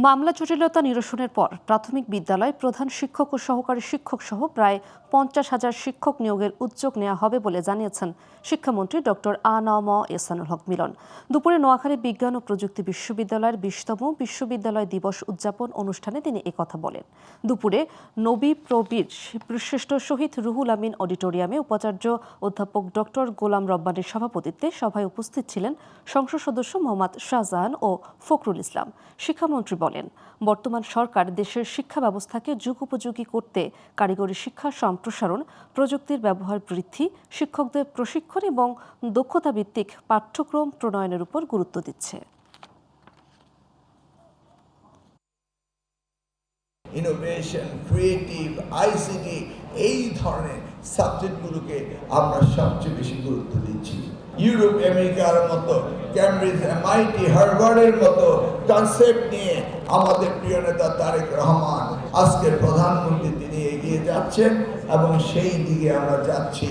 মামলা জটিলতা নিরসনের পর প্রাথমিক বিদ্যালয় প্রধান শিক্ষক ও সহকারী শিক্ষক সহ প্রায় 50,000 শিক্ষক নিয়োগের উদ্যোগ নেওয়া হবে বলে জানিয়েছেন শিক্ষামন্ত্রী ডক্টর আ.ন.ম এহসানুল হক মিলন। দুপুরে নোয়াখালী বিজ্ঞান ও প্রযুক্তি বিশ্ববিদ্যালয়ের 20তম বিশ্ববিদ্যালয় দিবস উদযাপন অনুষ্ঠানে তিনি একথা বলেন। দুপুরে নবী প্রবীর শ্রেষ্ঠ শহীদ রুহুল আমিন অডিটোরিয়ামে উপাচার্য অধ্যাপক ডক্টর গোলাম রব্বানীর সভাপতিত্বে সভায় উপস্থিত ছিলেন সংসদ সদস্য মোহাম্মদ শাহজাহান ও ফখরুল ইসলাম। শিক্ষামন্ত্রী বলেন, বর্তমান সরকার দেশের শিক্ষা ব্যবস্থাকে যুগোপযোগী করতে কারিগরি শিক্ষার সম্প্রসারণ, প্রযুক্তির ব্যবহার বৃদ্ধি, শিক্ষকদের প্রশিক্ষণ এবং দক্ষতা ভিত্তিক পাঠ্যক্রম প্রণয়নের উপর গুরুত্ব দিচ্ছে। ইনোভেশন, ক্রিয়েটিভ, আইসিটি এই ধরনের সাবজেক্টগুলোকে আমরা সবচেয়ে বেশি গুরুত্ব দিচ্ছি। ইউরোপ, আমেরিকার মতো, ক্যামব্রিজ, এমআইটি, হার্ভার্ডের মতো কনসেপ্ট নিয়ে আমাদের প্রিয় নেতা তারেক রহমান আজকের প্রধানমন্ত্রী তিনি এগিয়ে যাচ্ছেন এবং সেই দিকে আমরা যাচ্ছি।